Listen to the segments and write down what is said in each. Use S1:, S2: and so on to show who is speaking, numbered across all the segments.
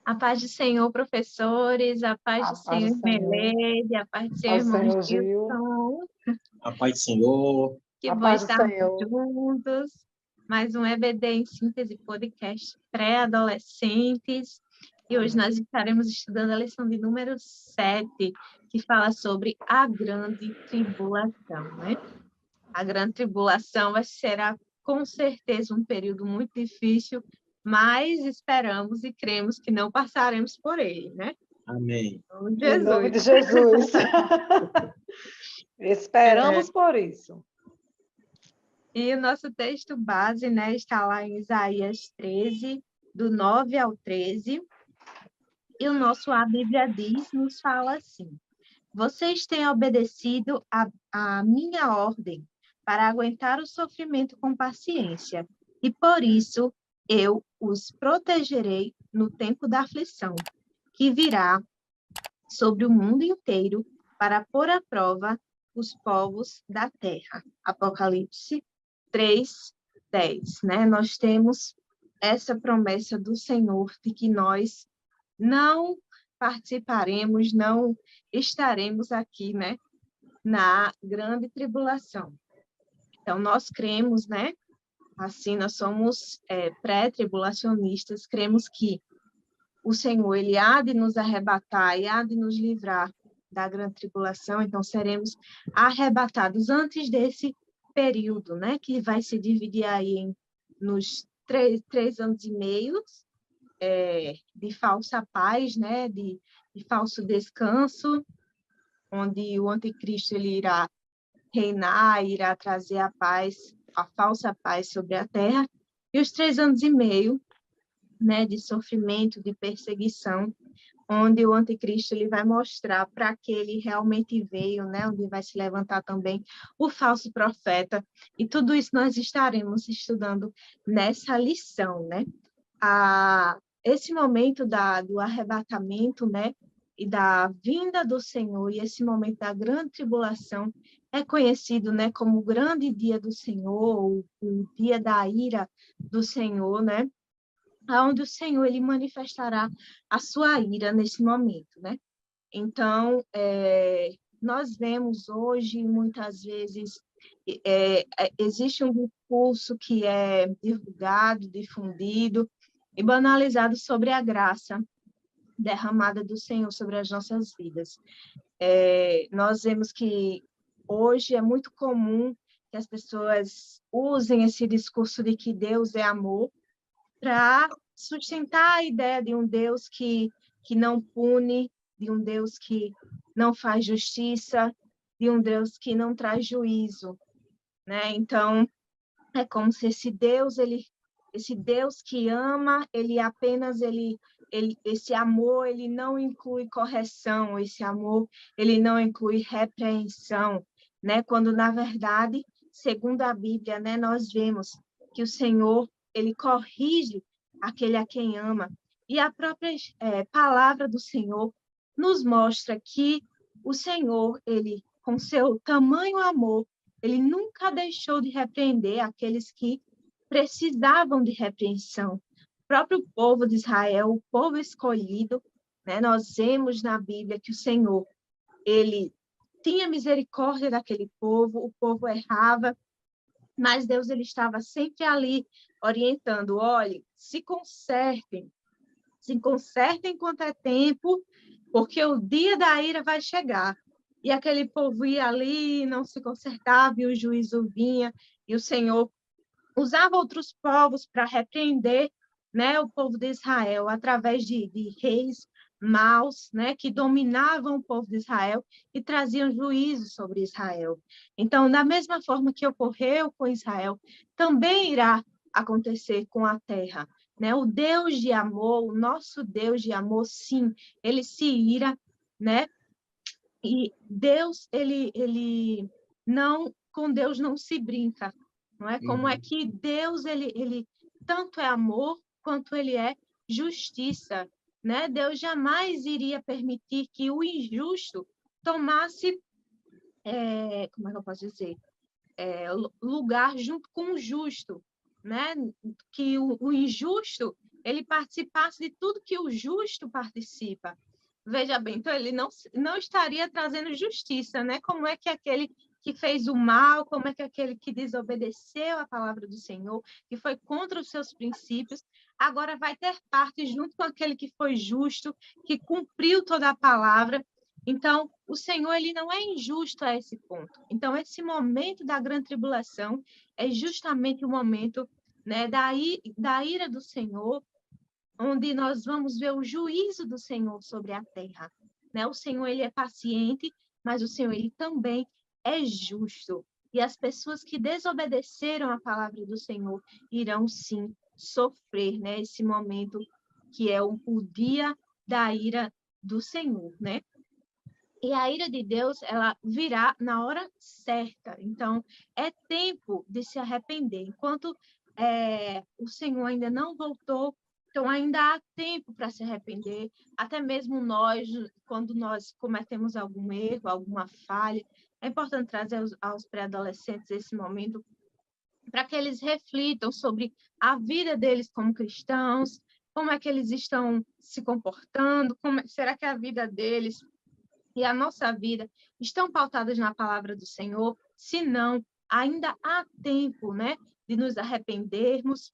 S1: A paz do Senhor, professores, a paz
S2: A
S1: do
S2: paz do
S1: Senhor,
S2: Senhor,
S1: Melede, a paz do Senhor,
S2: paz do
S1: irmão
S2: Senhor Gil,
S1: Gilson.
S3: A paz do Senhor.
S1: Que
S2: a
S1: bom
S2: paz do
S1: estarmos
S2: Senhor.
S1: juntos. Mais um EBD em Síntese Podcast pré-adolescentes. E hoje nós estaremos estudando a lição de número 7, que fala sobre a grande tribulação, né? A grande tribulação será com certeza um período muito difícil, mas esperamos e cremos que não passaremos por ele, né?
S3: Amém.
S2: Em nome de
S1: Jesus.
S2: Jesus. Esperamos por isso.
S1: E o nosso texto base, né, está lá em Isaías 13, do 9 ao 13. E a Bíblia nos fala assim: vocês têm obedecido a minha ordem para aguentar o sofrimento com paciência, e por isso eu os protegerei no tempo da aflição, que virá sobre o mundo inteiro para pôr à prova os povos da terra. Apocalipse 3:10, né? Nós temos essa promessa do Senhor de que nós não participaremos, não estaremos aqui, né, na grande tribulação. Então, nós cremos, né, assim, nós somos pré-tribulacionistas, cremos que o Senhor, ele há de nos arrebatar e há de nos livrar da grande tribulação, então seremos arrebatados antes desse período, né, que vai se dividir aí nos 3 anos e meio de falsa paz, né, de falso descanso, onde o anticristo ele irá reinar, irá trazer a paz, a falsa paz sobre a terra, e os 3 anos e meio, né, de sofrimento, de perseguição, onde o anticristo ele vai mostrar para que ele realmente veio, né, onde vai se levantar também o falso profeta, e tudo isso nós estaremos estudando nessa lição, né? Esse momento do arrebatamento, né, e da vinda do Senhor, e esse momento da grande tribulação é conhecido, né, como o grande dia do Senhor, o dia da ira do Senhor, né, onde o Senhor ele manifestará a sua ira nesse momento, né? Então, nós vemos hoje, muitas vezes, existe um discurso que é divulgado, difundido e banalizado sobre a graça derramada do Senhor sobre as nossas vidas. Nós vemos que hoje é muito comum que as pessoas usem esse discurso de que Deus é amor para sustentar a ideia de um Deus que não pune, de um Deus que não faz justiça, de um Deus que não traz juízo, né? Então, é como se esse Deus que ama, esse amor, ele não inclui correção, esse amor, ele não inclui repreensão, né? Quando, na verdade, segundo a Bíblia, né, nós vemos que o Senhor, ele corrige aquele a quem ama. E a própria palavra do Senhor nos mostra que o Senhor, ele, com seu tamanho amor, ele nunca deixou de repreender aqueles que precisavam de repreensão. O próprio povo de Israel, o povo escolhido, né? Nós vemos na Bíblia que o Senhor, ele tinha misericórdia daquele povo, o povo errava, mas Deus ele estava sempre ali orientando, olhe, se consertem enquanto é tempo, porque o dia da ira vai chegar. E aquele povo ia ali, não se consertava, e o juízo vinha, e o Senhor usava outros povos para repreender, né, o povo de Israel, através de reis maus, né, que dominavam o povo de Israel e traziam juízo sobre Israel. Então, da mesma forma que ocorreu com Israel, também irá acontecer com a terra, né? O Deus de amor, o nosso Deus de amor, sim, ele se ira, né? E Deus, ele não, com Deus não se brinca, não é? Como é que Deus, ele tanto é amor, quanto ele é justiça, né? Deus jamais iria permitir que o injusto tomasse, como é que eu posso dizer? Lugar junto com o justo, né? Que o injusto ele participasse de tudo que o justo participa. Veja bem, então ele não estaria trazendo justiça, né? Como é que aquele que fez o mal, como é que aquele que desobedeceu a palavra do Senhor, que foi contra os seus princípios, agora vai ter parte junto com aquele que foi justo, que cumpriu toda a palavra. Então, o Senhor, ele não é injusto a esse ponto. Então, esse momento da grande tribulação é justamente o momento, né, da ira do Senhor, onde nós vamos ver o juízo do Senhor sobre a terra, né? O Senhor, ele é paciente, mas o Senhor, ele também é justo. E as pessoas que desobedeceram a palavra do Senhor irão sim sofrer, né, esse momento que é o dia da ira do Senhor, né? E a ira de Deus, ela virá na hora certa. Então, é tempo de se arrepender. Enquanto o Senhor ainda não voltou, então ainda há tempo para se arrepender. Até mesmo nós, quando nós cometemos algum erro, alguma falha, é importante trazer aos pré-adolescentes esse momento para que eles reflitam sobre a vida deles como cristãos, como é que eles estão se comportando, será que a vida deles e a nossa vida estão pautadas na palavra do Senhor? Se não, ainda há tempo, né, de nos arrependermos,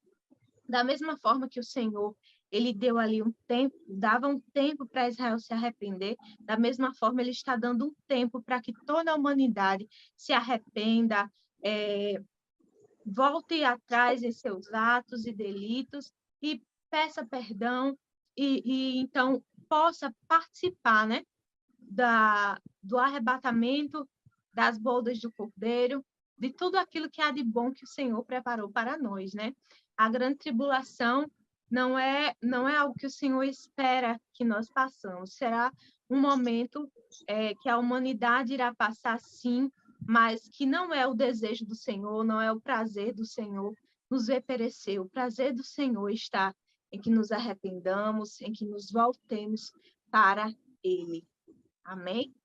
S1: da mesma forma que o Senhor, ele deu ali um tempo, dava um tempo para Israel se arrepender, da mesma forma ele está dando um tempo para que toda a humanidade se arrependa, volte atrás em seus atos e delitos e peça perdão e então possa participar, né, do arrebatamento, das bodas do Cordeiro, de tudo aquilo que há de bom que o Senhor preparou para nós, né? A grande tribulação não é algo que o Senhor espera que nós passamos. Será um momento que a humanidade irá passar, sim, mas que não é o desejo do Senhor, não é o prazer do Senhor nos ver perecer. O prazer do Senhor está em que nos arrependamos, em que nos voltemos para Ele. Amém?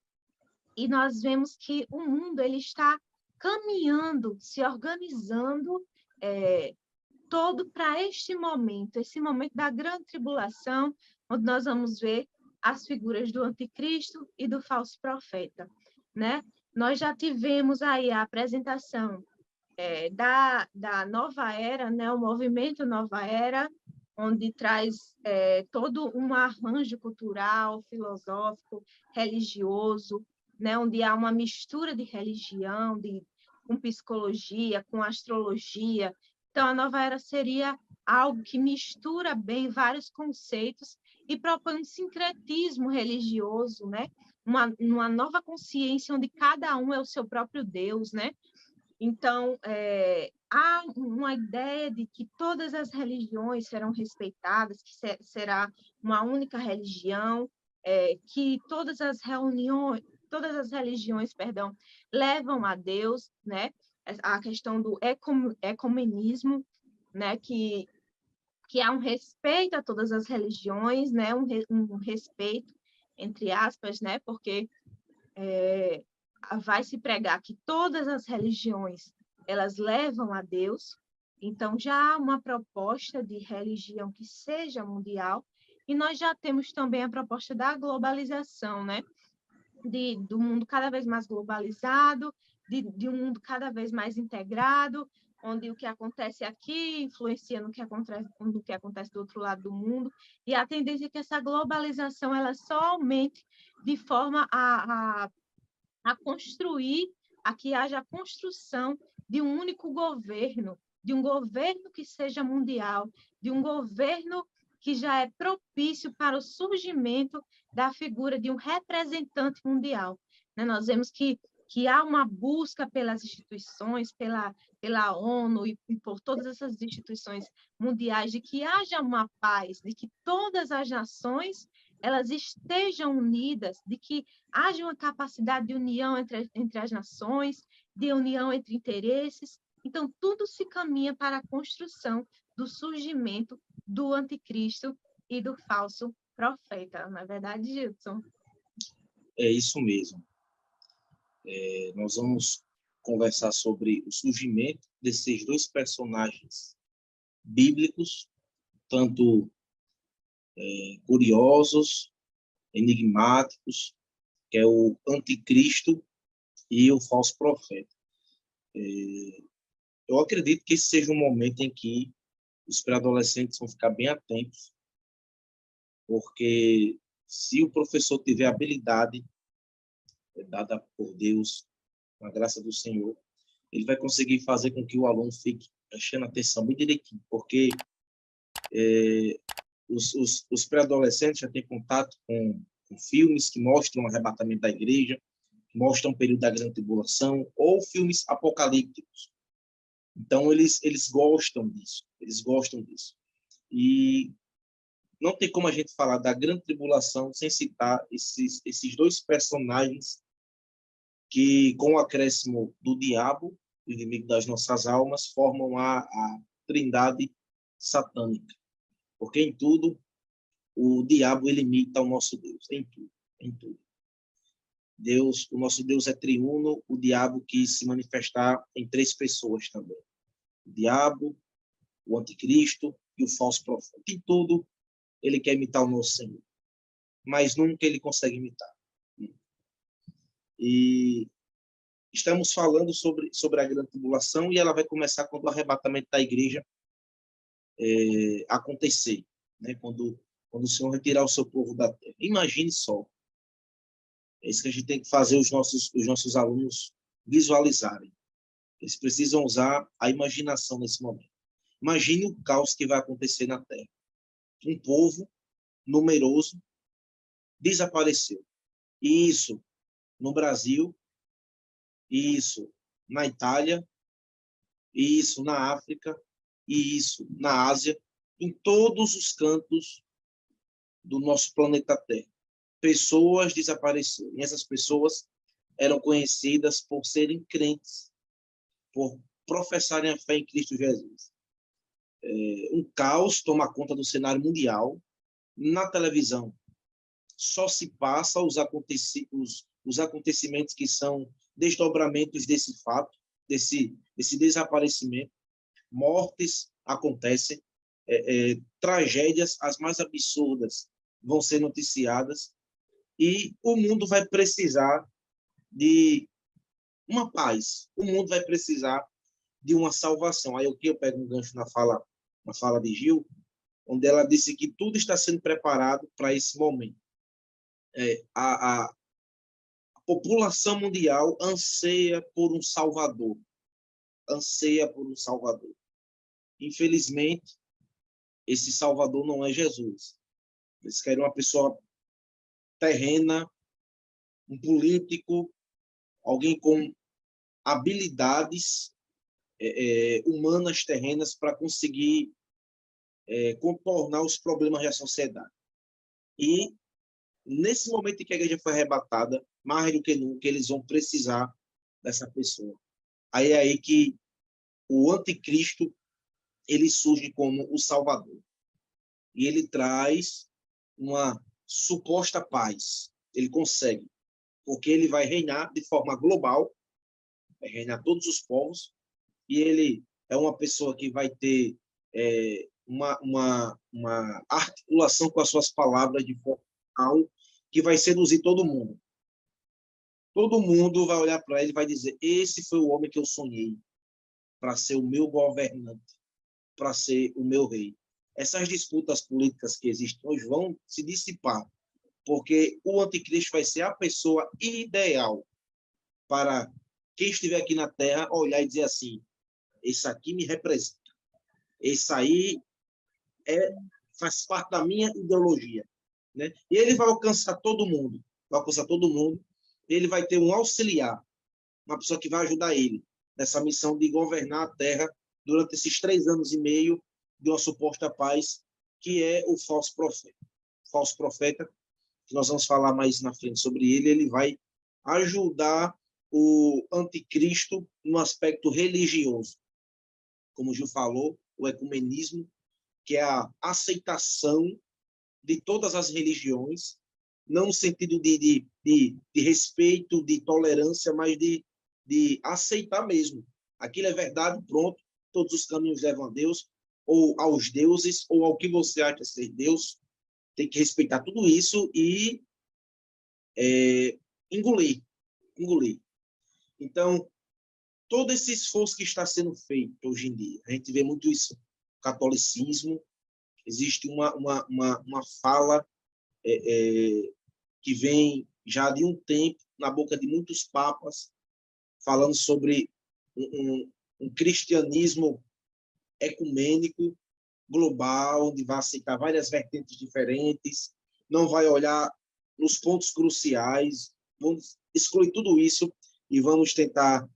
S1: E nós vemos que o mundo ele está caminhando, se organizando todo para este momento, esse momento da grande tribulação, onde nós vamos ver as figuras do anticristo e do falso profeta, né? Nós já tivemos aí a apresentação da nova era, né? O movimento Nova Era, onde traz todo um arranjo cultural, filosófico, religioso, né? Onde há uma mistura de religião, com psicologia, com astrologia. Então, a nova era seria algo que mistura bem vários conceitos e propõe um sincretismo religioso, né? Uma nova consciência onde cada um é o seu próprio Deus, né? Então, há uma ideia de que todas as religiões serão respeitadas, que será uma única religião, que todas as religiões, perdão, levam a Deus, né? A questão do ecumenismo, né? Que há um respeito a todas as religiões, né? Um respeito, entre aspas, né? Porque vai se pregar que todas as religiões elas levam a Deus, então já há uma proposta de religião que seja mundial, e nós já temos também a proposta da globalização, né? Do mundo cada vez mais globalizado, de um mundo cada vez mais integrado, onde o que acontece aqui influencia no que acontece do outro lado do mundo, e a tendência é que essa globalização ela só aumente de forma a construir, a que haja a construção de um único governo, de um governo que seja mundial, de um governo que já é propício para o surgimento da figura de um representante mundial. Né? Nós vemos que há uma busca pelas instituições, pela ONU e por todas essas instituições mundiais, de que haja uma paz, de que todas as nações elas estejam unidas, de que haja uma capacidade de união entre as nações, de união entre interesses. Então, tudo se caminha para a construção do surgimento do anticristo e do falso profeta. Não é verdade, Gilson?
S3: É isso mesmo. Nós vamos conversar sobre o surgimento desses dois personagens bíblicos, tanto curiosos, enigmáticos, que é o anticristo e o falso profeta. Eu acredito que esse seja um momento em que os pré-adolescentes vão ficar bem atentos, porque se o professor tiver habilidade dada por Deus, com a graça do Senhor, ele vai conseguir fazer com que o aluno fique prestando atenção bem direitinho, porque os pré-adolescentes já têm contato com filmes que mostram o arrebatamento da igreja, que mostram o período da grande tribulação, ou filmes apocalípticos. Então, eles gostam disso, E não tem como a gente falar da grande tribulação sem citar esses dois personagens que, com o acréscimo do diabo, o inimigo das nossas almas, formam a trindade satânica. Porque em tudo, o diabo ele imita o nosso Deus, em tudo, em tudo. O nosso Deus é triuno, o diabo quis se manifestar em 3 pessoas também. O diabo, o anticristo e o falso profeta. Em tudo, ele quer imitar o nosso Senhor, mas nunca ele consegue imitar. E estamos falando sobre a grande tribulação, e ela vai começar quando o arrebatamento da igreja acontecer, né? Quando o Senhor retirar o seu povo da terra. Imagine só. É isso que a gente tem que fazer os nossos alunos visualizarem. Eles precisam usar a imaginação nesse momento. Imagine o caos que vai acontecer na terra. Um povo numeroso desapareceu. E isso no Brasil, isso na Itália, isso na África, e isso na Ásia, em todos os cantos do nosso planeta Terra. Pessoas desapareceram. E essas pessoas eram conhecidas por serem crentes, por professarem a fé em Cristo Jesus. Um caos toma conta do cenário mundial. Na televisão, só se passa os acontecimentos que são desdobramentos desse fato, desse desaparecimento. Mortes acontecem, tragédias as mais absurdas vão ser noticiadas, e o mundo vai precisar de uma paz, o mundo vai precisar de uma salvação. Aí eu pego um gancho na fala de Gil, onde ela disse que tudo está sendo preparado para esse momento. A população mundial anseia por um Salvador. Infelizmente, esse Salvador não é Jesus. Eles querem uma pessoa terrena, um político, alguém com habilidades humanas terrenas para conseguir contornar os problemas da sociedade. E, nesse momento em que a igreja foi arrebatada, mais do que nunca, eles vão precisar dessa pessoa. Aí é aí que o anticristo ele surge como o Salvador. E ele traz uma suposta paz. Ele consegue, porque ele vai reinar de forma global, vai reinar todos os povos, e ele é uma pessoa que vai ter uma articulação com as suas palavras de forma que vai seduzir todo mundo. Todo mundo vai olhar para ele e vai dizer: esse foi o homem que eu sonhei para ser o meu governante, para ser o meu rei. Essas disputas políticas que existem hoje vão se dissipar, porque o anticristo vai ser a pessoa ideal para quem estiver aqui na Terra olhar e dizer assim: esse aqui me representa, esse aí faz parte da minha ideologia, né? E ele vai alcançar todo mundo, ele vai ter um auxiliar, uma pessoa que vai ajudar ele nessa missão de governar a Terra durante esses 3 anos e meio de uma suposta paz, que é o falso profeta. O falso profeta, que nós vamos falar mais na frente sobre ele, ele vai ajudar o anticristo no aspecto religioso. Como o Gil falou, o ecumenismo, que é a aceitação de todas as religiões, não no sentido de respeito, de tolerância, mas de aceitar mesmo. Aquilo é verdade, pronto, todos os caminhos levam a Deus, ou aos deuses, ou ao que você acha ser Deus. Tem que respeitar tudo isso e engolir. Então, todo esse esforço que está sendo feito hoje em dia, a gente vê muito isso no catolicismo, existe uma fala que vem já de um tempo na boca de muitos papas, falando sobre um cristianismo ecumênico, global, onde vai aceitar várias vertentes diferentes, não vai olhar nos pontos cruciais, vamos excluir tudo isso e vamos tentar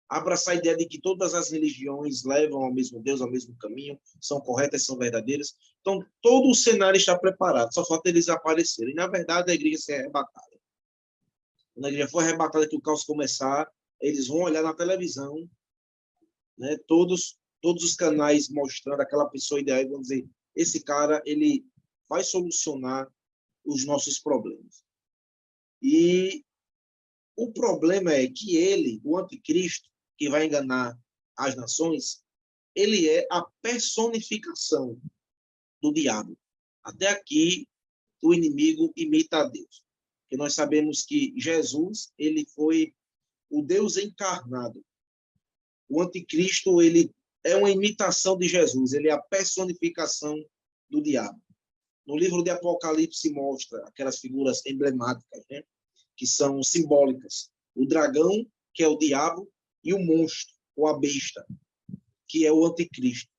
S3: abraçar a ideia de que todas as religiões levam ao mesmo Deus, ao mesmo caminho, são corretas, são verdadeiras. Então, todo o cenário está preparado, só falta eles aparecerem. Na verdade, a igreja se arrebatada. Quando a igreja for arrebatada, que o caos começar, eles vão olhar na televisão, né, todos os canais mostrando aquela pessoa ideal e vão dizer, esse cara, ele vai solucionar os nossos problemas. E o problema é que ele, o anticristo, que vai enganar as nações, ele é a personificação do diabo. Até aqui, o inimigo imita a Deus. Porque nós sabemos que Jesus, ele foi o Deus encarnado. O anticristo, ele é uma imitação de Jesus, ele é a personificação do diabo. No livro de Apocalipse mostra aquelas figuras emblemáticas, né, que são simbólicas. O dragão, que é o diabo, e o monstro, ou a besta, que é o anticristo.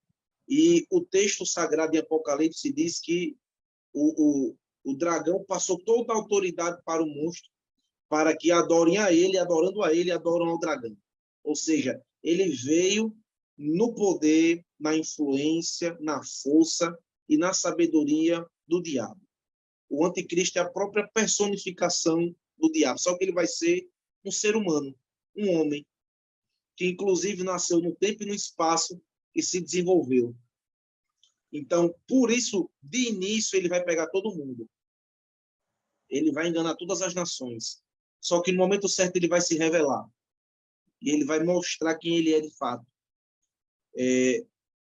S3: E o texto sagrado de Apocalipse diz que o dragão passou toda a autoridade para o monstro, para que adorem a ele, adorando a ele, adoram ao dragão. Ou seja, ele veio no poder, na influência, na força e na sabedoria do diabo. O anticristo é a própria personificação do diabo, só que ele vai ser um ser humano, um homem, que inclusive nasceu no tempo e no espaço e se desenvolveu. Então, por isso, de início, ele vai pegar todo mundo. Ele vai enganar todas as nações. Só que no momento certo ele vai se revelar. E ele vai mostrar quem ele é de fato.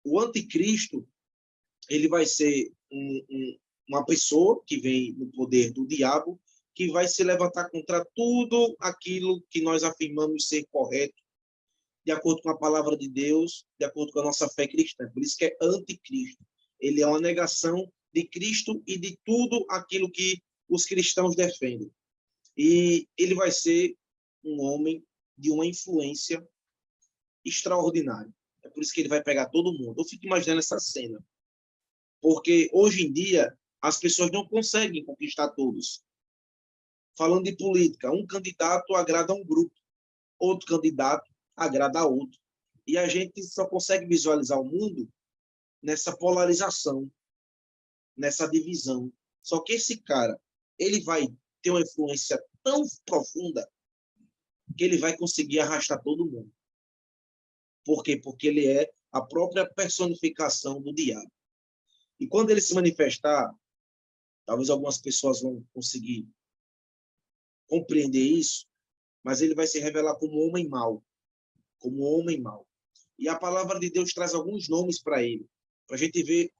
S3: O anticristo, ele vai ser uma pessoa que vem no poder do diabo, que vai se levantar contra tudo aquilo que nós afirmamos ser correto, de acordo com a palavra de Deus, de acordo com a nossa fé cristã. Por isso que é anticristo. Ele é uma negação de Cristo e de tudo aquilo que os cristãos defendem. E ele vai ser um homem de uma influência extraordinária. É por isso que ele vai pegar todo mundo. Eu fico imaginando essa cena. Porque hoje em dia as pessoas não conseguem conquistar todos. Falando de política, um candidato agrada a um grupo, outro candidato agrada a outro. E a gente só consegue visualizar o mundo nessa polarização, nessa divisão. Só que esse cara, ele vai ter uma influência tão profunda que ele vai conseguir arrastar todo mundo. Por quê? Porque ele é a própria personificação do diabo. E quando ele se manifestar, talvez algumas pessoas vão conseguir compreender isso, mas ele vai se revelar como homem mau. Como homem mau. E a palavra de Deus traz alguns nomes para ele, para a gente ver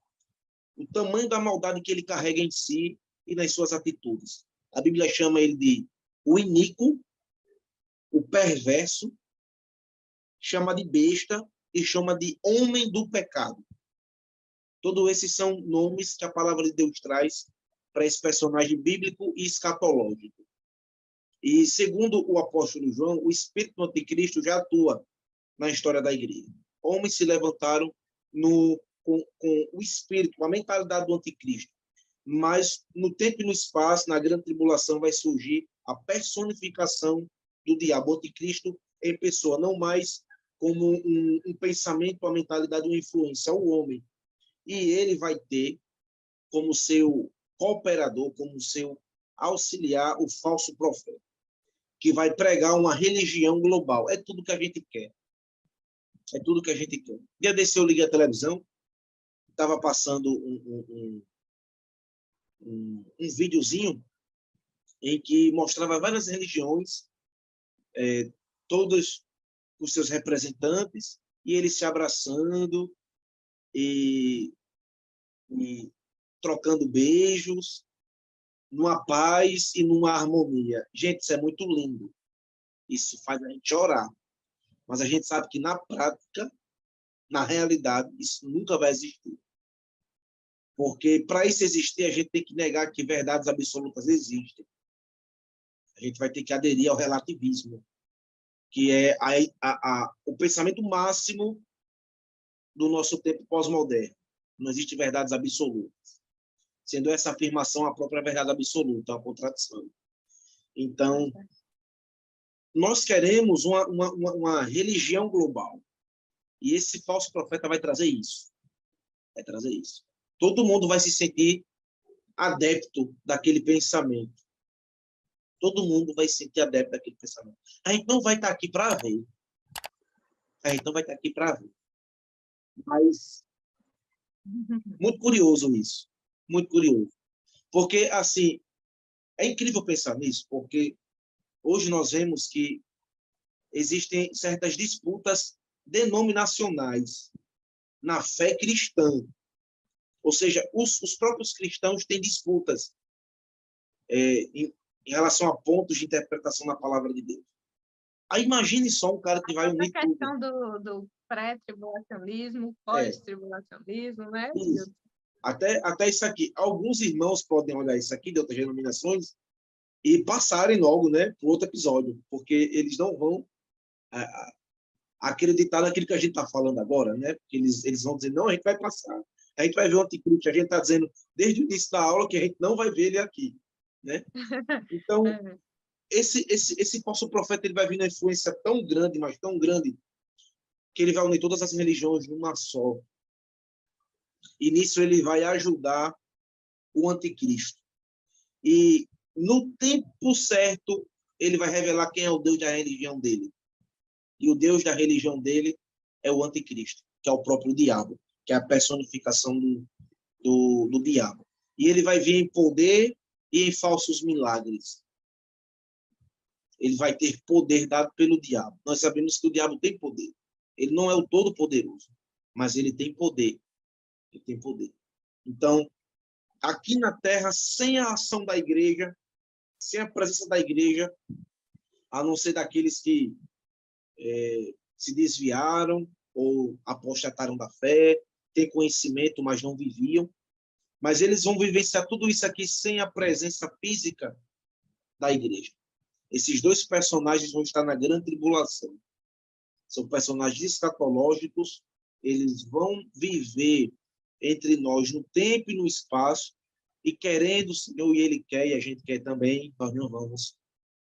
S3: o tamanho da maldade que ele carrega em si e nas suas atitudes. A Bíblia chama ele de o iníquo, o perverso, chama de besta e chama de homem do pecado. Todos esses são nomes que a palavra de Deus traz para esse personagem bíblico e escatológico. E, segundo o apóstolo João, o espírito do anticristo já atua na história da igreja. Homens se levantaram com o espírito, com a mentalidade do anticristo. Mas, no tempo e no espaço, na grande tribulação, vai surgir a personificação do diabo, o anticristo em pessoa, não mais como um pensamento, uma mentalidade, uma influência, o homem. E ele vai ter como seu cooperador, como seu auxiliar, o falso profeta, que vai pregar uma religião global. É tudo que a gente quer. É tudo que a gente quer. Dia desse eu liguei a televisão, estava passando um videozinho em que mostrava várias religiões, todas os seus representantes, e eles se abraçando, e, e trocando beijos, numa paz e numa harmonia. Gente, isso é muito lindo. Isso faz a gente chorar. Mas a gente sabe que na prática, na realidade, isso nunca vai existir. Porque para isso existir, a gente tem que negar que verdades absolutas existem. A gente vai ter que aderir ao relativismo, que é o pensamento máximo do nosso tempo pós-moderno. Não existe verdades absolutas. Sendo essa afirmação a própria verdade absoluta, uma contradição. Então, nós queremos uma religião global. E esse falso profeta vai trazer isso. Vai trazer isso. Todo mundo vai se sentir adepto daquele pensamento. Todo mundo vai se sentir adepto daquele pensamento. A gente não vai estar aqui para ver. A gente não vai estar aqui para ver. Mas, muito curioso isso. Muito curioso. Porque, assim, é incrível pensar nisso, porque hoje nós vemos que existem certas disputas denominacionais na fé cristã. Ou seja, os próprios cristãos têm disputas em relação a pontos de interpretação da palavra de Deus. Aí imagine só um cara que vai unir
S1: a
S3: tudo.
S1: questão do pré-tribulacionismo, pós-tribulacionismo, né?
S3: Isso. Até isso aqui. Alguns irmãos podem olhar isso aqui de outras denominações e passarem logo, né, para outro episódio, porque eles não vão acreditar naquilo que a gente está falando agora, né? Porque eles vão dizer, não, a gente vai passar. A gente vai ver o anticristo. A gente está dizendo desde o início da aula que a gente não vai ver ele aqui, né? Então, esse falso profeta ele vai vir na influência tão grande, mas tão grande, que ele vai unir todas as religiões numa só. E nisso ele vai ajudar o anticristo. E no tempo certo, ele vai revelar quem é o Deus da religião dele. E o Deus da religião dele é o anticristo, que é o próprio diabo, que é a personificação do diabo. E ele vai vir em poder e em falsos milagres. Ele vai ter poder dado pelo diabo. Nós sabemos que o diabo tem poder. Ele não é o todo-poderoso, mas ele tem poder. Ele tem poder. Então, aqui na Terra, sem a ação da igreja, sem a presença da igreja, a não ser daqueles que se desviaram ou apostataram da fé, têm conhecimento, mas não viviam, mas eles vão vivenciar tudo isso aqui sem a presença física da igreja. Esses dois personagens vão estar na grande tribulação. São personagens escatológicos, eles vão viver entre nós no tempo e no espaço, e querendo o Senhor, e Ele quer, e a gente quer também, nós não vamos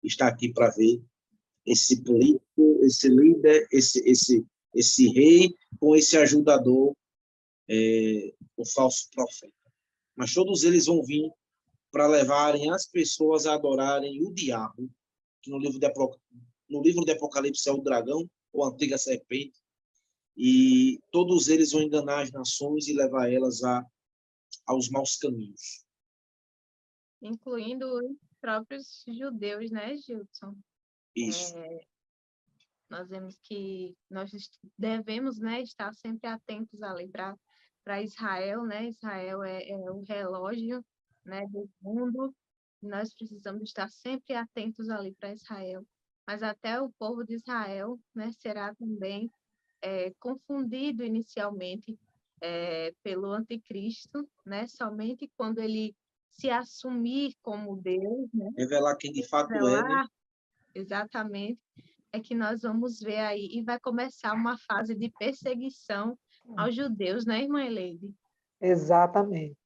S3: estar aqui para ver esse político, esse líder, esse rei, com esse ajudador, o falso profeta. Mas todos eles vão vir para levarem as pessoas a adorarem o diabo, que no livro de Apocalipse é o dragão, ou a antiga serpente, e todos eles vão enganar as nações e levar elas aos maus caminhos.
S1: Incluindo os próprios judeus, né, Gilson?
S3: Isso.
S1: Nós vemos que nós devemos, né, estar sempre atentos ali para Israel, né? Israel é o relógio, né, do mundo. Nós precisamos estar sempre atentos ali para Israel. Mas até o povo de Israel, né, será também confundido inicialmente pelo anticristo, né? Somente quando ele se assumir como Deus, né?
S3: Revelar quem de fato é, né?
S1: Exatamente, é que nós vamos ver aí, e vai começar uma fase de perseguição aos judeus, né, irmã Eleide?
S2: Exatamente.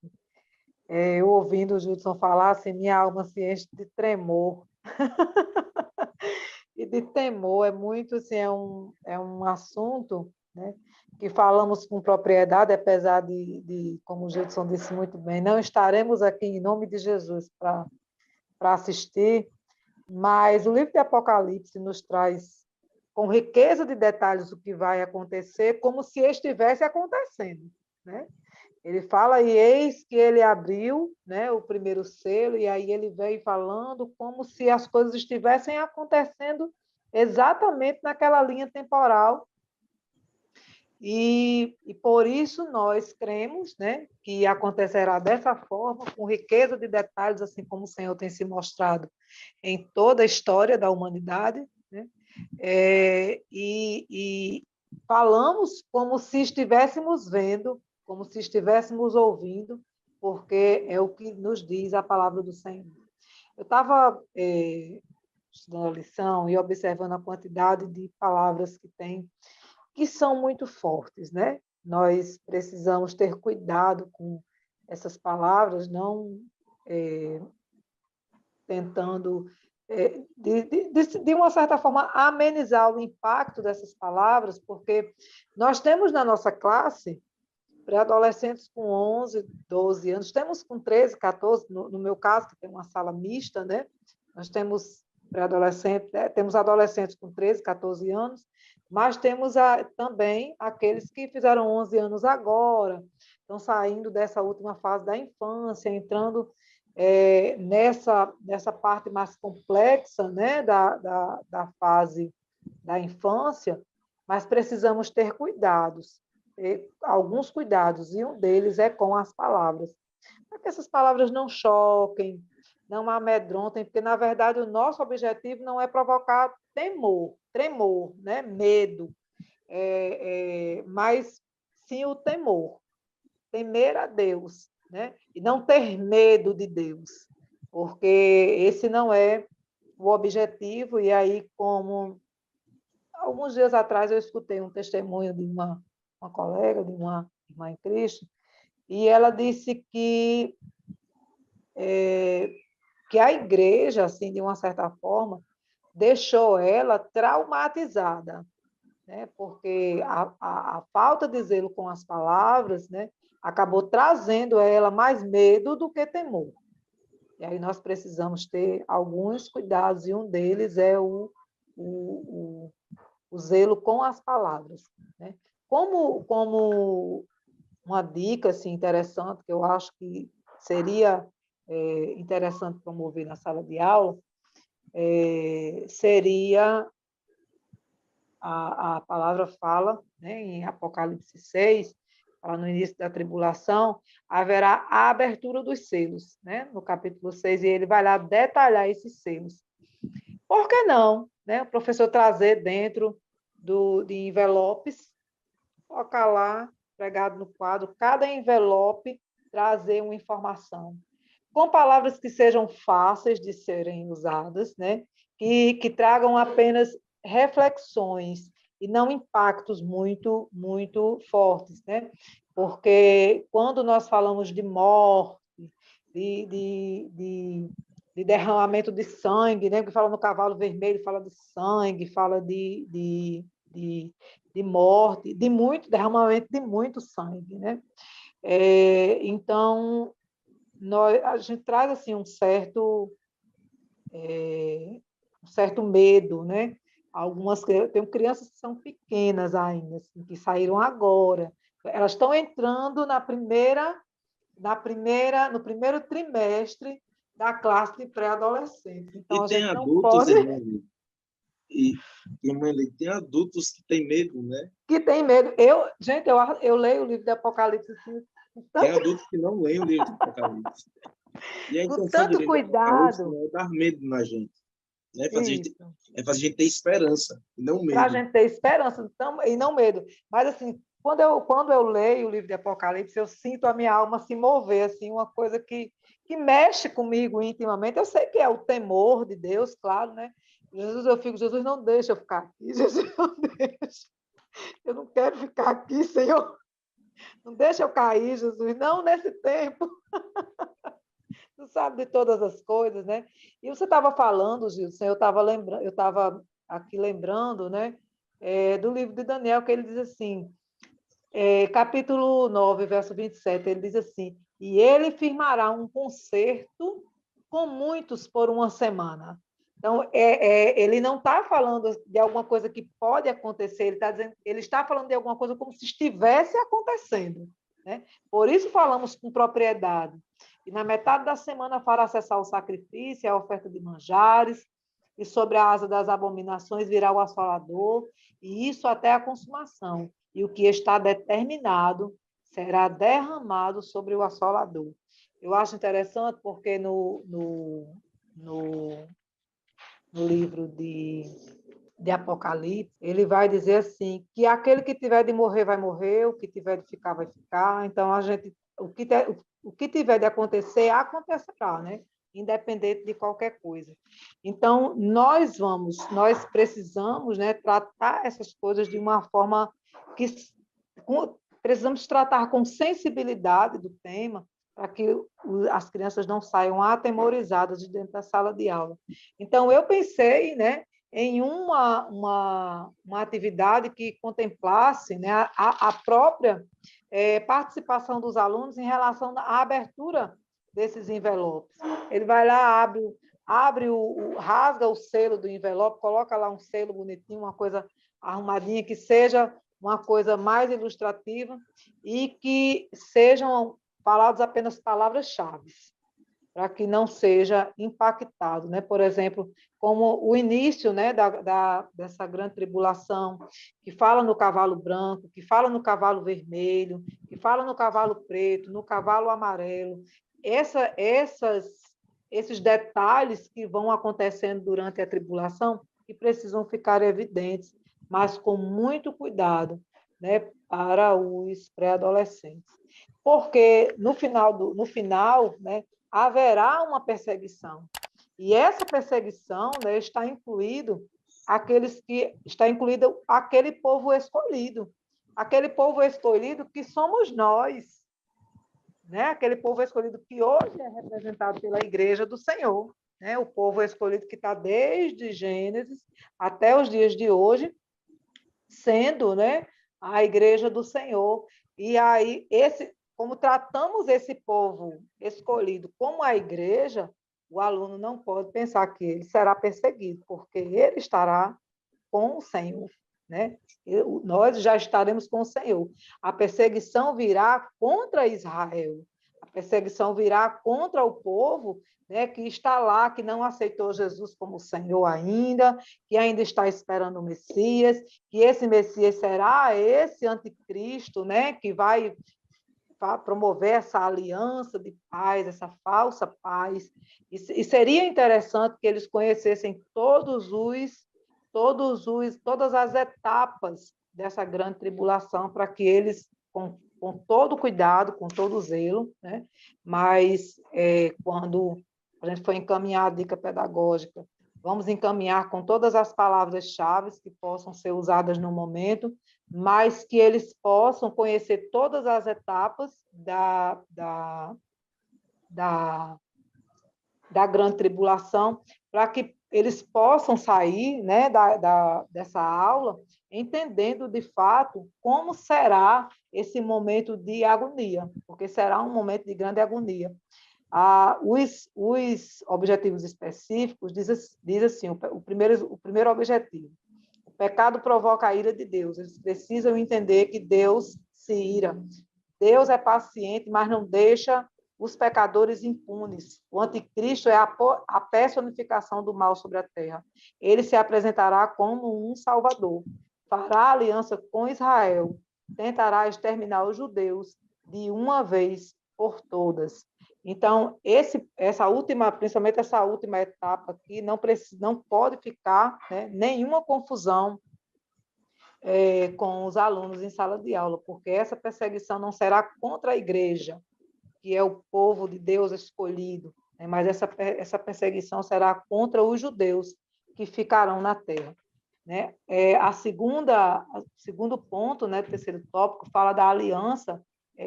S2: Eu ouvindo o Judson falar, assim, minha alma se enche de tremor. E de temor, é muito, assim, é um assunto, né, que falamos com propriedade, apesar como o Judson disse muito bem, não estaremos aqui em nome de Jesus para assistir, mas o livro de Apocalipse nos traz com riqueza de detalhes o que vai acontecer, como se estivesse acontecendo, né? Ele fala, e eis que ele abriu, né, o primeiro selo, e aí ele veio falando como se as coisas estivessem acontecendo exatamente naquela linha temporal. E por isso nós cremos, né, que acontecerá dessa forma, com riqueza de detalhes, assim como o Senhor tem se mostrado em toda a história da humanidade, né? E falamos como se estivéssemos vendo, como se estivéssemos ouvindo, porque é o que nos diz a palavra do Senhor. Eu estava estudando a lição e observando a quantidade de palavras que tem, que são muito fortes, né? Nós precisamos ter cuidado com essas palavras, não tentando, de uma certa forma, amenizar o impacto dessas palavras, porque nós temos na nossa classe pré-adolescentes com 11, 12 anos, temos com 13, 14, no meu caso, que tem uma sala mista, né? Nós temos pré-adolescentes, temos adolescentes com 13, 14 anos, mas temos também aqueles que fizeram 11 anos agora, estão saindo dessa última fase da infância, entrando nessa parte mais complexa, né, da fase da infância, mas precisamos ter cuidados, alguns cuidados, e um deles é com as palavras, para que essas palavras não choquem, não amedrontem, porque, na verdade, o nosso objetivo não é provocar tremor, né? Medo, mas sim o temor, temer a Deus, né? E não ter medo de Deus, porque esse não é o objetivo. E aí, como alguns dias atrás eu escutei um testemunho de uma colega, de uma irmã em Cristo, e ela disse que a igreja, assim, de uma certa forma, deixou ela traumatizada, né? Porque a falta de zelo com as palavras, né, acabou trazendo a ela mais medo do que temor. E aí nós precisamos ter alguns cuidados, e um deles é o zelo com as palavras, né? Como uma dica assim, interessante, que eu acho que seria interessante promover na sala de aula, seria a palavra fala, né, em Apocalipse 6, fala no início da tribulação, haverá a abertura dos selos, né, no capítulo 6, e ele vai lá detalhar esses selos. Por que não, né, o professor trazer dentro de envelopes, colocar lá, pregado no quadro, cada envelope trazer uma informação, com palavras que sejam fáceis de serem usadas, né, que tragam apenas reflexões e não impactos muito, muito fortes, né? Porque quando nós falamos de morte, de derramamento de sangue, né? Que fala no cavalo vermelho, fala de sangue, fala de morte, de muito derramamento de muito sangue, né? Então, a gente traz assim um certo medo, né? Tem crianças que são pequenas ainda, assim, que saíram agora. Elas estão entrando no primeiro trimestre da classe de pré-adolescente. Então,
S3: E
S2: a
S3: tem
S2: gente não
S3: adultos,
S2: pode...
S3: irmão, e tem adultos que têm medo, né?
S2: Que tem medo. Gente, eu leio o livro de Apocalipse assim,
S3: Tem adultos que não leem o livro do Apocalipse. E a
S2: com
S3: intenção do
S2: tanto
S3: livro do Apocalipse
S2: cuidado.
S3: não é dar medo na gente, né?
S2: Isso.
S3: É fazer a gente ter esperança, e não
S2: Para a
S3: medo.
S2: gente ter esperança e não medo. Mas, assim, quando eu leio o livro de Apocalipse, eu sinto a minha alma se mover, assim, uma coisa que mexe comigo intimamente. Eu sei que é o temor de Deus, claro, né? Jesus, não deixa eu ficar aqui, Jesus, não deixa. Eu não quero ficar aqui, Senhor. Não deixa eu cair, Jesus, não nesse tempo. Tu sabe de todas as coisas, né? E você estava falando, Gilson, eu estava aqui lembrando, né, do livro de Daniel, que ele diz assim, capítulo 9, verso 27, ele diz assim, e ele firmará um concerto com muitos por uma semana. Então, ele não está falando de alguma coisa que pode acontecer, ele está falando de alguma coisa como se estivesse acontecendo, né? Por isso falamos com propriedade. E na metade da semana fará cessar o sacrifício, a oferta de manjares, e sobre a asa das abominações virá o assolador, e isso até a consumação. e o que está determinado será derramado sobre o assolador. Eu acho interessante porque no livro de Apocalipse, ele vai dizer assim, que aquele que tiver de morrer vai morrer, o que tiver de ficar vai ficar. Então, o que tiver de acontecer, acontecerá, né? Independente de qualquer coisa. Então, nós precisamos, né, tratar essas coisas de uma forma que precisamos tratar com sensibilidade do tema, para que as crianças não saiam atemorizadas de dentro da sala de aula. Então, eu pensei, né, em uma atividade que contemplasse, né, a própria participação dos alunos em relação à abertura desses envelopes. Ele vai lá, rasga o selo do envelope, coloca lá um selo bonitinho, uma coisa arrumadinha, que seja uma coisa mais ilustrativa e que sejam faladas apenas palavras-chave, para que não seja impactado, né? Por exemplo, como o início, né, dessa grande tribulação, que fala no cavalo branco, que fala no cavalo vermelho, que fala no cavalo preto, no cavalo amarelo. Esses detalhes que vão acontecendo durante a tribulação, que precisam ficar evidentes, mas com muito cuidado, né, para os pré-adolescentes. Porque no final, né, haverá uma perseguição. E essa perseguição, né, está incluído aquele povo escolhido. Aquele povo escolhido que somos nós, né? Aquele povo escolhido que hoje é representado pela Igreja do Senhor, né? O povo escolhido que está desde Gênesis até os dias de hoje, sendo, né, a Igreja do Senhor. E aí, como tratamos esse povo escolhido como a igreja, o aluno não pode pensar que ele será perseguido, porque ele estará com o Senhor, né? Nós já estaremos com o Senhor. A perseguição virá contra Israel, a perseguição virá contra o povo, né, que está lá, que não aceitou Jesus como Senhor ainda, que ainda está esperando o Messias, que esse Messias será esse anticristo, né, que vai promover essa aliança de paz, essa falsa paz. E seria interessante que eles conhecessem todas as etapas dessa grande tribulação, para que eles, com todo cuidado, com todo zelo, né? Mas quando a gente for encaminhar a dica pedagógica, vamos encaminhar com todas as palavras-chave que possam ser usadas no momento, mas que eles possam conhecer todas as etapas da grande tribulação, para que eles possam sair, né, dessa aula entendendo de fato como será esse momento de agonia, porque será um momento de grande agonia. Os objetivos específicos diz assim, o primeiro objetivo: o pecado provoca a ira de Deus. Eles precisam entender que Deus se ira. Deus é paciente, mas não deixa os pecadores impunes. O anticristo é a personificação do mal sobre a terra. Ele se apresentará como um salvador. Fará aliança com Israel. Tentará exterminar os judeus de uma vez por todas. Então, principalmente essa última etapa aqui, não pode ficar, né, nenhuma confusão com os alunos em sala de aula, porque essa perseguição não será contra a igreja, que é o povo de Deus escolhido, né, mas essa perseguição será contra os judeus que ficarão na terra. Né? O segundo ponto, né, terceiro tópico, fala da aliança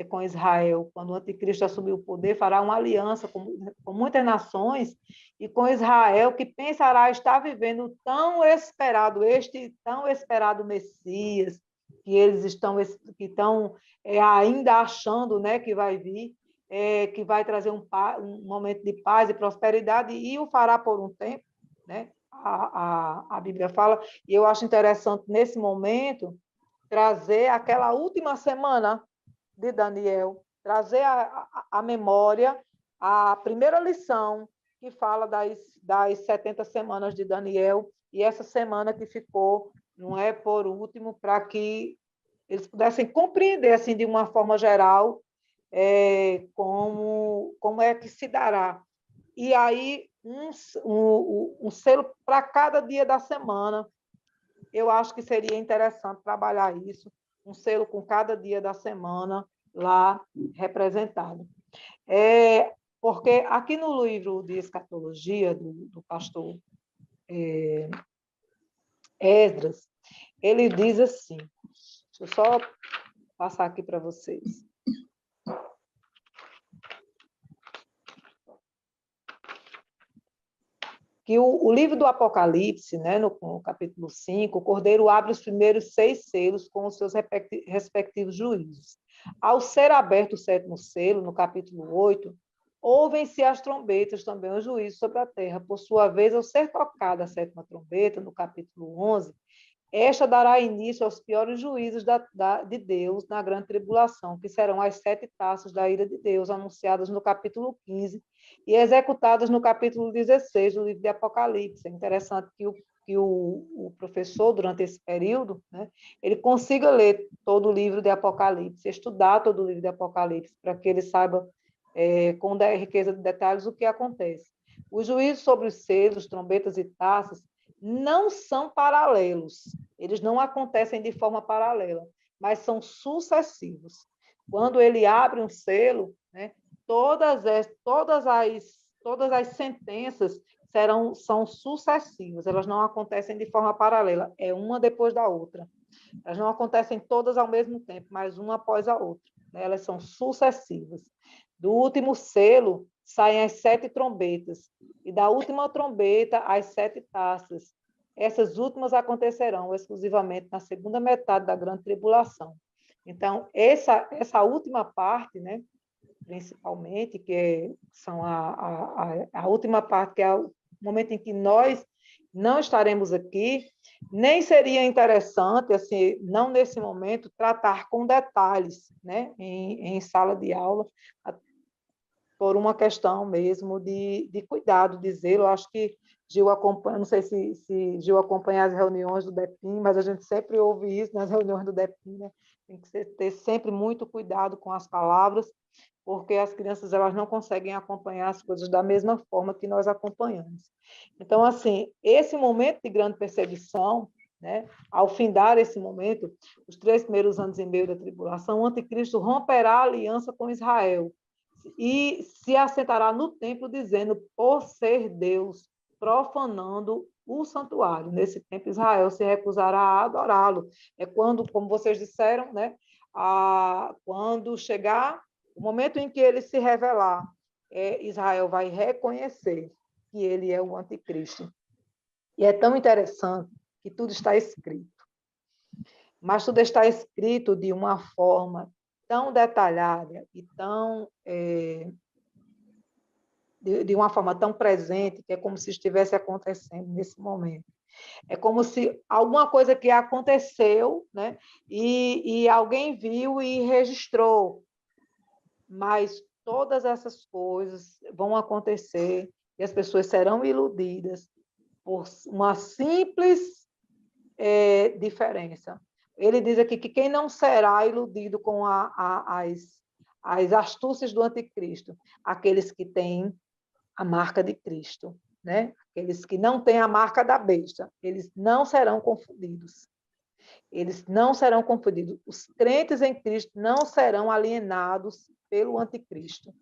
S2: com Israel. Quando o anticristo assumir o poder, fará uma aliança com muitas nações e com Israel, que pensará estar vivendo este tão esperado Messias, que eles estão ainda achando, né, que vai vir, que vai trazer um momento de paz e prosperidade, e o fará por um tempo, né? A Bíblia fala, e eu acho interessante, nesse momento, trazer aquela última semana de Daniel, trazer a memória, a primeira lição que fala das 70 semanas de Daniel, e essa semana que ficou, não é por último, para que eles pudessem compreender, assim, de uma forma geral, como é que se dará. E aí, um selo para cada dia da semana, eu acho que seria interessante trabalhar isso, um selo com cada dia da semana lá representado. Porque aqui no livro de escatologia do pastor Esdras, ele diz assim, deixa eu só passar aqui para vocês. Que o livro do Apocalipse, né, no capítulo 5, o Cordeiro abre os primeiros 6 selos com os seus respectivos juízos. Ao ser aberto o 7º selo, no capítulo 8, ouvem-se as trombetas, também o juízo sobre a terra. Por sua vez, ao ser tocada a 7ª trombeta, no capítulo 11, esta dará início aos piores juízos de Deus na grande tribulação, que serão as 7 taças da ira de Deus, anunciadas no capítulo 15 e executadas no capítulo 16 do livro de Apocalipse. É interessante que o professor, durante esse período, né, ele consiga ler todo o livro de Apocalipse, estudar todo o livro de Apocalipse, para que ele saiba com riqueza de detalhes o que acontece. Os juízos sobre os selos, trombetas e taças não são paralelos, eles não acontecem de forma paralela, mas são sucessivos. Quando ele abre um selo, né, todas as sentenças são sucessivas, elas não acontecem de forma paralela, é uma depois da outra. Elas não acontecem todas ao mesmo tempo, mas uma após a outra, né? Elas são sucessivas. Do último selo saem as 7 trombetas, e da última trombeta as 7 taças. Essas últimas acontecerão exclusivamente na segunda metade da grande tribulação. Então, essa última parte, né, principalmente, são a última parte, que é o momento em que nós não estaremos aqui, nem seria interessante, assim, não nesse momento, tratar com detalhes, né, em sala de aula, por uma questão mesmo de cuidado, de zelo. Eu acho que Gil acompanha, não sei se Gil acompanha as reuniões do DEPIM, mas a gente sempre ouve isso nas reuniões do DEPIM, né? Tem que ter sempre muito cuidado com as palavras, porque as crianças elas não conseguem acompanhar as coisas da mesma forma que nós acompanhamos. Então, assim, esse momento de grande perseguição, né, ao findar esse momento, os 3 primeiros anos e meio da tribulação, o anticristo romperá a aliança com Israel e se assentará no templo dizendo, por ser Deus, profanando o santuário. Nesse tempo, Israel se recusará a adorá-lo. É quando, como vocês disseram, né, quando chegar o momento em que ele se revelar, Israel vai reconhecer que ele é o anticristo. E é tão interessante que tudo está escrito. Mas tudo está escrito de uma forma tão detalhada e de uma forma tão presente, que é como se estivesse acontecendo nesse momento. É como se alguma coisa que aconteceu, né, e alguém viu e registrou, mas todas essas coisas vão acontecer e as pessoas serão iludidas por uma simples diferença. Ele diz aqui que quem não será iludido com as astúcias do anticristo? Aqueles que têm a marca de Cristo, né? Aqueles que não têm a marca da besta, eles não serão confundidos. Eles não serão confundidos. Os crentes em Cristo não serão alienados pelo anticristo.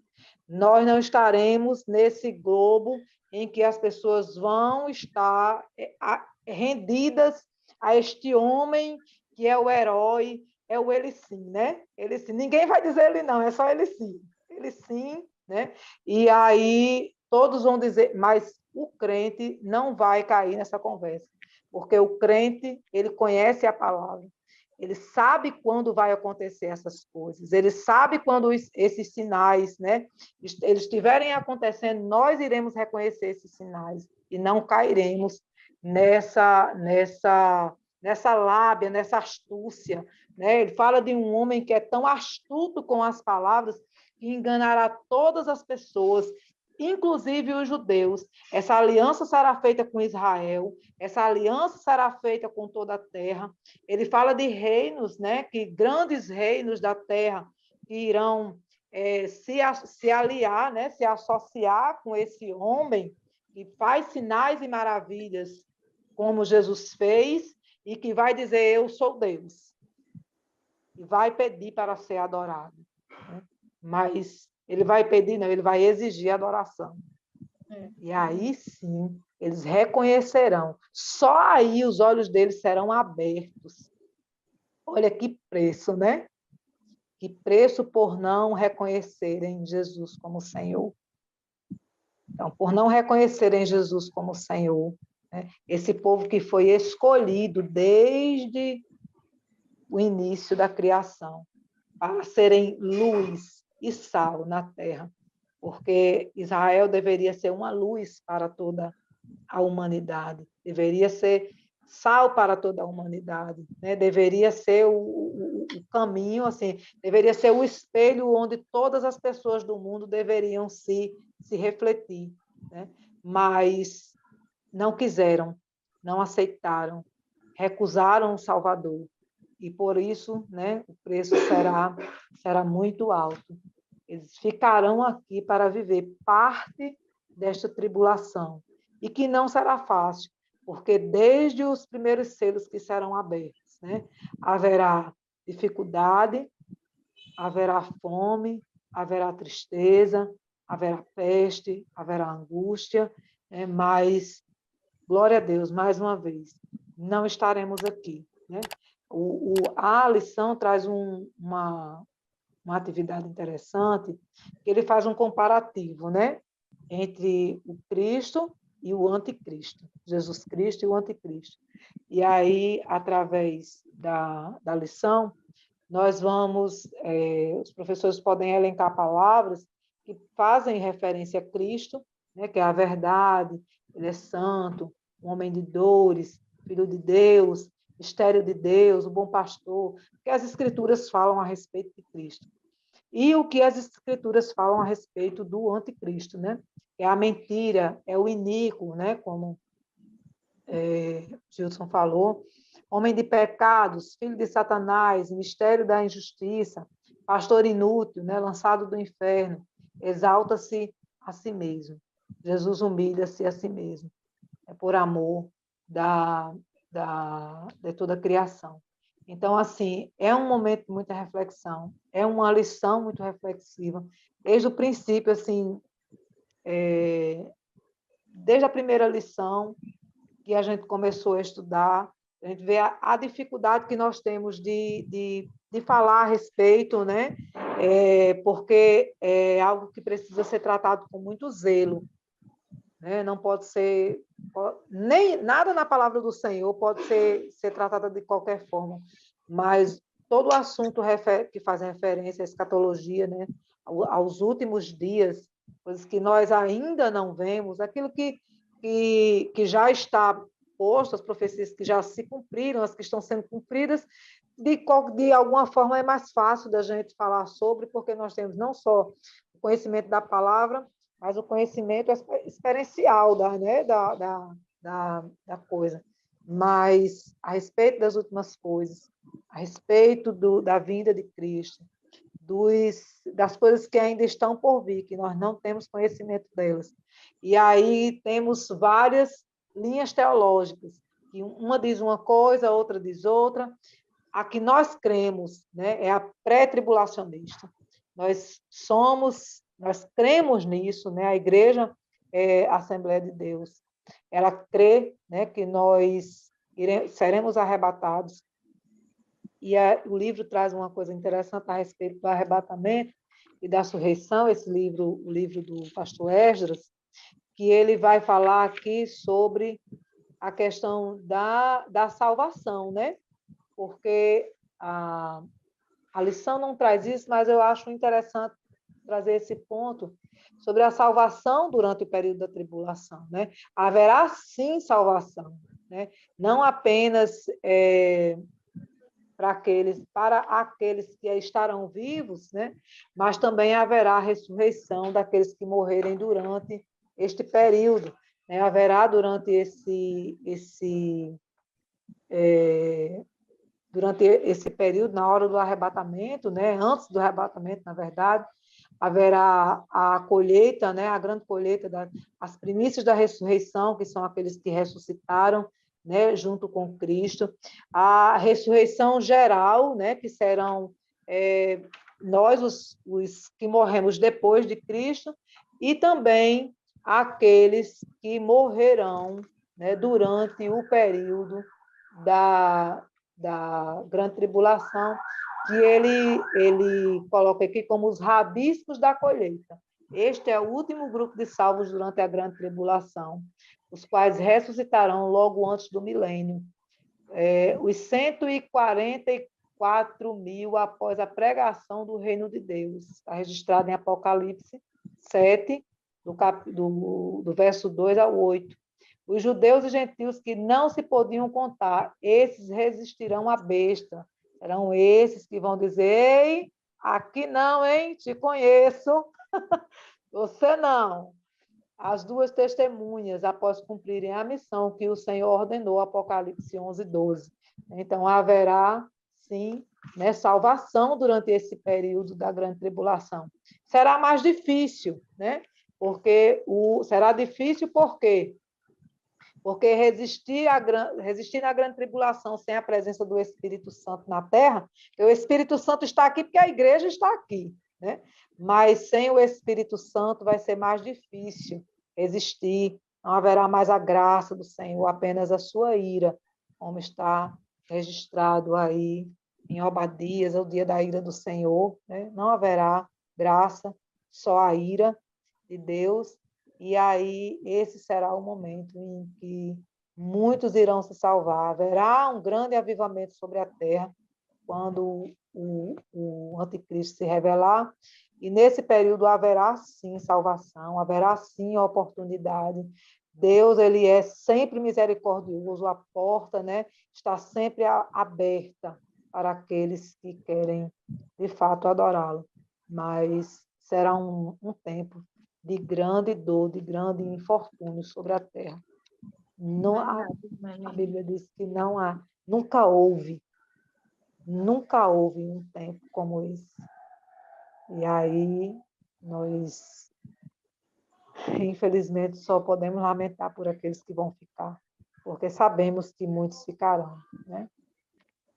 S2: Nós não estaremos nesse globo em que as pessoas vão estar rendidas a este homem que é o herói, é o ele sim, né? Ele sim. Ninguém vai dizer ele não, é só ele sim. Ele sim, né? E aí todos vão dizer, mas o crente não vai cair nessa conversa, porque o crente, ele conhece a palavra, ele sabe quando vai acontecer essas coisas, ele sabe quando esses sinais, né, eles estiverem acontecendo, nós iremos reconhecer esses sinais e não cairemos nessa lábia, nessa astúcia, né? Ele fala de um homem que é tão astuto com as palavras que enganará todas as pessoas inclusive os judeus. Essa aliança será feita com Israel, essa aliança será feita com toda a terra. Ele fala de reinos, né? Que grandes reinos da terra que irão se aliar, né? Se associar com esse homem que faz sinais e maravilhas, como Jesus fez, e que vai dizer: eu sou Deus. E vai pedir para ser adorado. Né? Mas ele vai pedir, não, ele vai exigir adoração. E aí sim, eles reconhecerão. Só aí os olhos deles serão abertos. Olha que preço, né? Que preço por não reconhecerem Jesus como Senhor. Então, por não reconhecerem Jesus como Senhor, né? Esse povo que foi escolhido desde o início da criação, para serem luz e sal na terra, porque Israel deveria ser uma luz para toda a humanidade, deveria ser sal para toda a humanidade, né? Deveria ser o caminho, assim, deveria ser o espelho onde todas as pessoas do mundo deveriam se refletir, né? Mas não quiseram, não aceitaram, recusaram o Salvador, e por isso, né, o preço será muito alto. Eles ficarão aqui para viver parte desta tribulação, e que não será fácil, porque desde os primeiros selos que serão abertos, né, haverá dificuldade, haverá fome, haverá tristeza, haverá peste, haverá angústia, né, mas, glória a Deus, mais uma vez, não estaremos aqui, né? A lição traz uma atividade interessante, que ele faz um comparativo, né, entre o Cristo e o anticristo, Jesus Cristo e o anticristo. E aí, através da lição, nós vamos, os professores podem elencar palavras que fazem referência a Cristo, né, que é a verdade, ele é santo, um homem de dores, filho de Deus, mistério de Deus, o bom pastor, que as escrituras falam a respeito de Cristo. E o que as escrituras falam a respeito do anticristo, né? É a mentira, é o iníquo, né? Como Gilson falou, homem de pecados, filho de Satanás, mistério da injustiça, pastor inútil, né? Lançado do inferno, exalta-se a si mesmo. Jesus humilha-se a si mesmo, é por amor de toda a criação. Então, assim, é um momento de muita reflexão, é uma lição muito reflexiva, desde o princípio, assim, desde a primeira lição que a gente começou a estudar, a gente vê a dificuldade que nós temos de falar a respeito, né? Porque é algo que precisa ser tratado com muito zelo, né? Não pode ser, nem nada na palavra do Senhor pode ser tratado de qualquer forma, mas todo o assunto que faz referência à escatologia, né? Aos últimos dias, coisas que nós ainda não vemos, aquilo que já está posto, as profecias que já se cumpriram, as que estão sendo cumpridas, de alguma forma é mais fácil da gente falar sobre, porque nós temos não só o conhecimento da palavra, mas o conhecimento experiencial da coisa. Mas a respeito das últimas coisas, a respeito da vinda de Cristo, das coisas que ainda estão por vir, que nós não temos conhecimento delas. E aí temos várias linhas teológicas, que uma diz uma coisa, a outra diz outra. A que nós cremos, né, é a pré-tribulacionista. Nós cremos nisso, né? A Igreja Assembleia de Deus, ela crê, né, que nós seremos arrebatados. E o livro traz uma coisa interessante a respeito do arrebatamento e da ressurreição, o livro do pastor Esdras, que ele vai falar aqui sobre a questão da salvação, né? Porque a lição não traz isso, mas eu acho interessante trazer esse ponto sobre a salvação durante o período da tribulação, né? Haverá sim salvação, né? Não apenas para aqueles que estarão vivos, né? Mas também haverá a ressurreição daqueles que morrerem durante este período, né? Haverá durante esse período, na hora do arrebatamento, né? Antes do arrebatamento, na verdade, haverá a colheita, né? A grande colheita, as primícias da ressurreição, que são aqueles que ressuscitaram, né? Junto com Cristo. A ressurreição geral, né? Que serão nós, os que morremos depois de Cristo, e também aqueles que morrerão, né? Durante o período da grande tribulação, que ele coloca aqui como os rabiscos da colheita. Este é o último grupo de salvos durante a grande tribulação, os quais ressuscitarão logo antes do milênio. Os 144 mil após a pregação do reino de Deus. Está registrado em Apocalipse 7, do verso 2 ao 8. Os judeus e gentios que não se podiam contar, esses resistirão à besta. Serão esses que vão dizer: ei, aqui não, hein? Te conheço. Você não. As duas testemunhas, após cumprirem a missão que o Senhor ordenou, Apocalipse 11, 12. Então, haverá, sim, né, salvação durante esse período da grande tribulação. Será mais difícil, né? Será difícil por quê? Porque resistir na grande tribulação sem a presença do Espírito Santo na terra, o Espírito Santo está aqui porque a igreja está aqui, né? Mas sem o Espírito Santo vai ser mais difícil resistir, não haverá mais a graça do Senhor, apenas a sua ira, como está registrado aí em Obadias, é o dia da ira do Senhor, né? Não haverá graça, só a ira de Deus. E aí, esse será o momento em que muitos irão se salvar. Haverá um grande avivamento sobre a terra quando o anticristo se revelar. E nesse período haverá sim salvação, haverá sim oportunidade. Deus, ele é sempre misericordioso, a porta, né, está sempre aberta para aqueles que querem, de fato, adorá-lo. Mas será um tempo de grande dor, de grande infortúnio sobre a terra. Não há, a Bíblia diz que não há, nunca houve um tempo como esse. E aí nós, infelizmente, só podemos lamentar por aqueles que vão ficar, porque sabemos que muitos ficarão, né?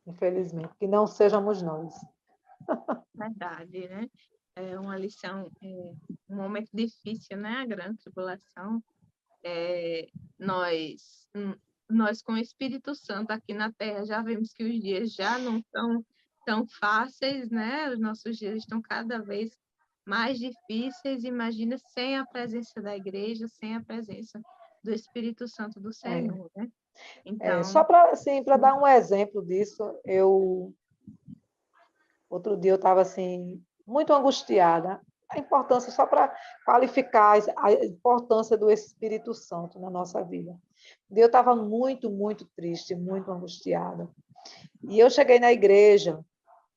S2: Infelizmente, que não sejamos nós.
S1: Verdade, né? É uma lição, um momento difícil, né? A grande tribulação. Nós com o Espírito Santo aqui na Terra já vemos que os dias já não são tão fáceis, né? Os nossos dias estão cada vez mais difíceis. Imagina sem a presença da igreja, sem a presença do Espírito Santo do Senhor, né? Então,
S2: só para assim, dar um exemplo disso, outro dia eu estava assim, muito angustiada. A importância, só para qualificar a importância do Espírito Santo na nossa vida. Eu estava muito, muito triste, muito angustiada. E eu cheguei na igreja,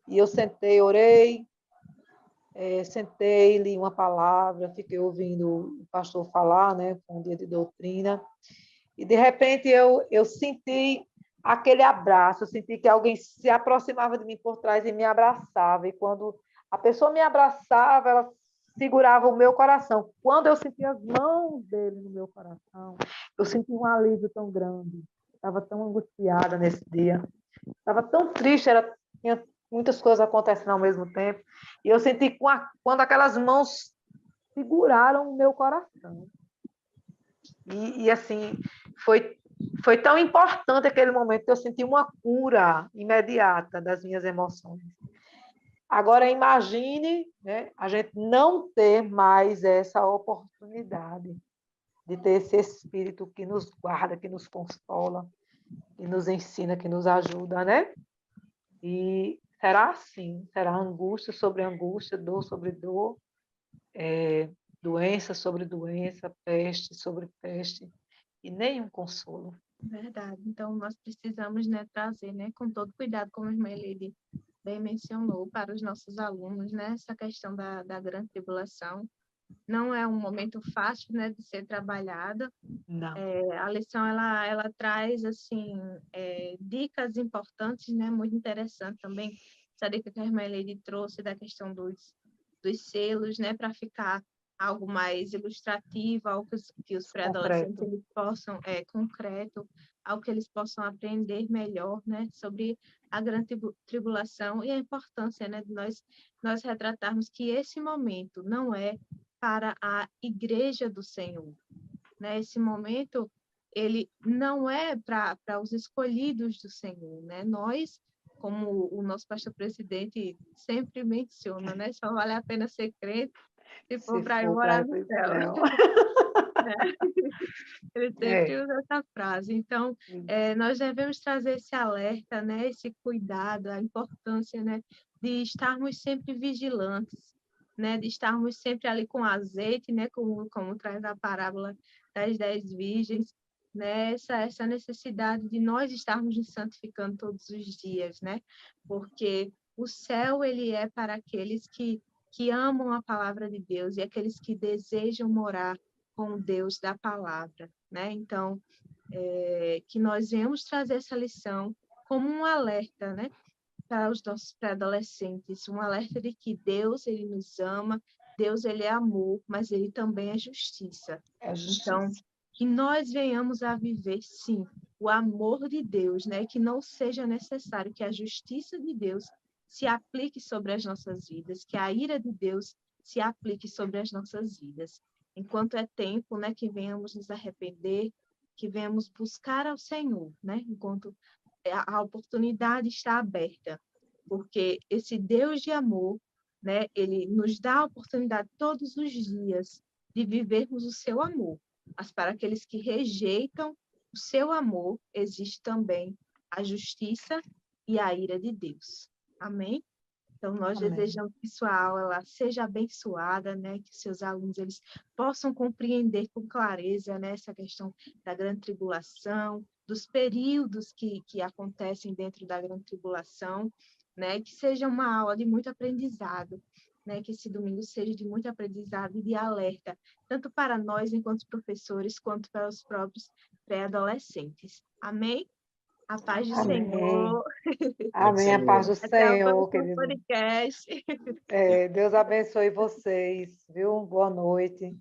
S2: e eu sentei, orei, sentei, li uma palavra, fiquei ouvindo o pastor falar, né, com um dia de doutrina, e de repente eu senti aquele abraço, eu senti que alguém se aproximava de mim por trás e me abraçava, e quando a pessoa me abraçava, ela segurava o meu coração. Quando eu senti as mãos dele no meu coração, eu senti um alívio tão grande, estava tão angustiada nesse dia, estava tão triste, tinha muitas coisas acontecendo ao mesmo tempo, e eu senti quando aquelas mãos seguraram o meu coração. E assim, foi tão importante aquele momento que eu senti uma cura imediata das minhas emoções. Agora, imagine, né, a gente não ter mais essa oportunidade de ter esse Espírito que nos guarda, que nos consola, que nos ensina, que nos ajuda, né? E será assim, será angústia sobre angústia, dor sobre dor, doença sobre doença, peste sobre peste, e nenhum consolo.
S1: Verdade. Então, nós precisamos, né, trazer, né, com todo cuidado, como a irmã Elide bem mencionou, para os nossos alunos, né, essa questão da grande tribulação. Não é um momento fácil, né, de ser trabalhada.
S2: Não.
S1: A lição, ela traz, assim, dicas importantes, né, muito interessantes também. Essa dica que a irmã Elide trouxe da questão dos selos, né, para ficar algo mais ilustrativo, algo que os pré-adolescentes
S2: Concreto.
S1: eles possam, concreto, algo que eles possam aprender melhor, né, sobre a grande tribulação e a importância, né, de nós retratarmos que esse momento não é para a igreja do Senhor, né? Esse momento ele não é para os escolhidos do Senhor, né? Nós, como o nosso pastor presidente sempre menciona, né? Só vale a pena ser crente se for
S2: Se
S1: para ir
S2: for para
S1: morar
S2: ir
S1: no
S2: para o
S1: céu,
S2: céu.
S1: né? Ele sempre
S2: É.
S1: usa essa frase. Então, nós devemos trazer esse alerta, né? Esse cuidado, a importância, né? De estarmos sempre vigilantes, né? De estarmos sempre ali com azeite, né? Como traz a parábola das 10 virgens, né? Essa necessidade de nós estarmos nos santificando todos os dias, né? Porque o céu, ele é para aqueles que amam a palavra de Deus e aqueles que desejam morar com o Deus da palavra, né? Então, que nós venhamos trazer essa lição como um alerta, né? Para os nossos pré-adolescentes, um alerta de que Deus, ele nos ama, Deus, ele é amor, mas ele também é justiça.
S2: É
S1: Então,
S2: justiça.
S1: que nós venhamos a viver, sim, o amor de Deus, né? Que não seja necessário que a justiça de Deus se aplique sobre as nossas vidas, que a ira de Deus se aplique sobre as nossas vidas. Enquanto é tempo, né, que venhamos nos arrepender, que venhamos buscar ao Senhor, né? Enquanto a oportunidade está aberta, porque esse Deus de amor, né, ele nos dá a oportunidade todos os dias de vivermos o seu amor. Mas para aqueles que rejeitam o seu amor, existe também a justiça e a ira de Deus. Amém? Então, nós
S2: Amém.
S1: desejamos que sua aula ela seja abençoada, né? Que seus alunos eles possam compreender com clareza, né? Essa questão da grande tribulação, dos períodos que acontecem dentro da grande tribulação, né? Que seja uma aula de muito aprendizado, né? Que esse domingo seja de muito aprendizado e de alerta, tanto para nós, enquanto professores, quanto para os próprios pré-adolescentes. Amém? A paz do
S2: Amém.
S1: Senhor.
S2: Amém. A paz do
S1: Até o
S2: Senhor,
S1: próximo
S2: querido.
S1: podcast.
S2: Deus abençoe vocês, viu? Boa noite. Em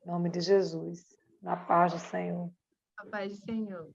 S2: nome de Jesus. Na paz do Senhor.
S1: A paz do Senhor.